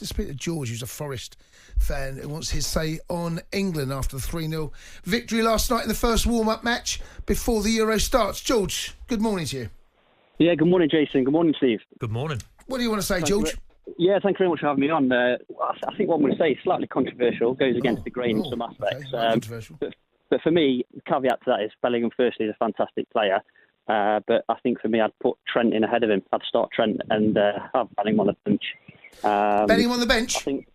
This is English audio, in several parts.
Let's speak to George, who's a Forest fan, who wants his say on England after the 3-0 victory last night in the first warm-up match before the Euro starts. George, good morning to you. Yeah, good morning, Jason. Good morning, Steve. Good morning. What do you want to say, George? Yeah, thank you very much for having me on. I think what I'm going to say is slightly controversial, goes against the grain in some aspects. Okay. Controversial. But for me, the caveat to that is Bellingham, firstly, is a fantastic player. But I think for me, I'd put Trent in ahead of him. I'd start Trent and have Bellingham on the bench. Bellingham on the bench? I think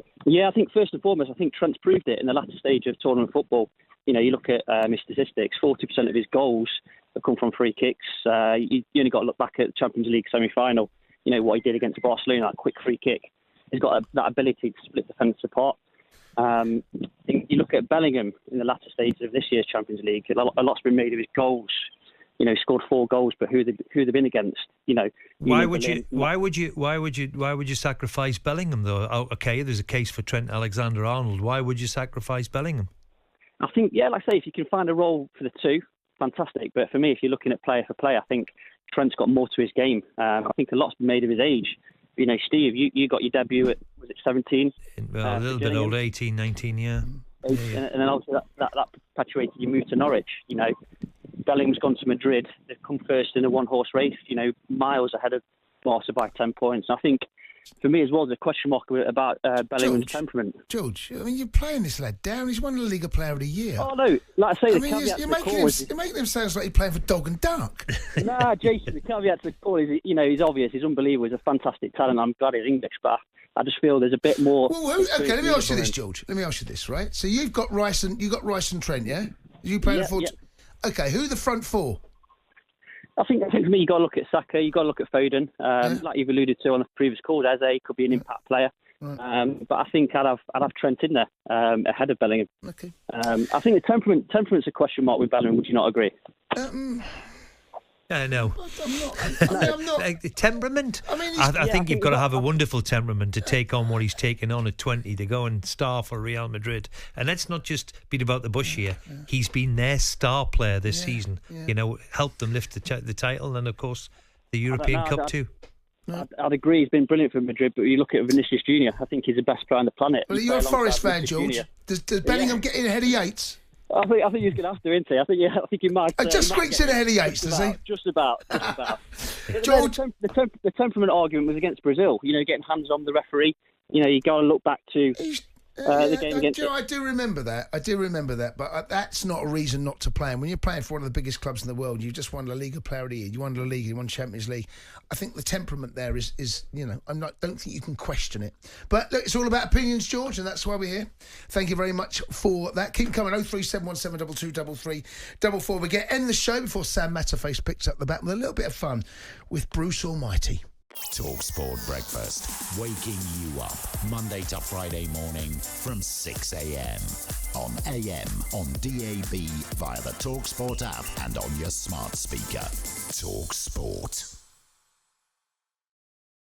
first and foremost, I think Trent's proved it in the latter stage of tournament football. You know, you look at his statistics, 40% of his goals have come from free kicks. You only got to look back at the Champions League semi-final. You know, what he did against Barcelona, that quick free kick. He's got that ability to split defence apart. I think you look at Bellingham in the latter stages of this year's Champions League, a lot's been made of his goals. You know, he scored 4 goals, but who they've been against? You know, why would you sacrifice Bellingham though? Oh, okay, there's a case for Trent Alexander-Arnold. Why would you sacrifice Bellingham? I think, like I say, if you can find a role for the two, fantastic. But for me, if you're looking at player for player, I think Trent's got more to his game. I think a lot's been made of his age. You know, Steve, you got your debut at, was it 17? Well, a little bit older, 18, 19, yeah. And then also that perpetuated your move to Norwich. You know, Bellingham's gone to Madrid. They've come first in a one-horse race, you know, miles ahead of Barca by 10 points. I think, for me as well, there's a question mark about Bellingham's temperament. George, I mean, you're playing this lad down. He's won the Liga Player of the Year. Oh, no. Like I say, you're making him sound like he's playing for dog and duck. Nah, Jason, the caveat to the call is, you know, he's obvious. He's unbelievable. He's a fantastic talent. I'm glad he's English, but I just feel there's a bit more... Well, okay, let me ask you this, George. Let me ask you this, right? So you've got Rice and Trent, yeah? You playing the forward? Yeah. Okay, who are the front four? I think for me, you've got to look at Saka, you've got to look at Foden. Like you've alluded to on the previous call, Eze could be an impact player. Right. But I think I'd have Trent in there ahead of Bellingham. Okay. I think the temperament's a question mark with Bellingham. Would you not agree? No. I'm not. Temperament? I think you've got to have a wonderful temperament to take on what he's taken on at 20 to go and star for Real Madrid. And let's not just beat about the bush here. He's been their star player this season. You know, helped them lift the title and, of course, the European Cup too. I'd agree. He's been brilliant for Madrid, but you look at Vinicius Junior. I think he's the best player on the planet. Well, you're a Forest fan, George. Does Bellingham get in ahead of Yates? I think he's going to have to, isn't he? I think he might. Just squeaks in ahead of Yates, does he? Just about. George, the temperament argument was against Brazil. You know, getting hands on the referee. You know, you got to look back to the game against. I do remember that. But that's not a reason not to play. And when you're playing for one of the biggest clubs in the world, you've just won La Liga Player of the Year. You won La Liga. You won Champions League. I think the temperament there is you know, don't think you can question it. But look, it's all about opinions, George, and that's why we're here. Thank you very much for that. Keep coming. 03717223344. We get end the show before Sam Matterface picks up the bat with a little bit of fun with Bruce Almighty. talkSPORT Breakfast, waking you up Monday to Friday morning from 6 a.m. on AM, on DAB, via the talkSPORT app and on your smart speaker. talkSPORT.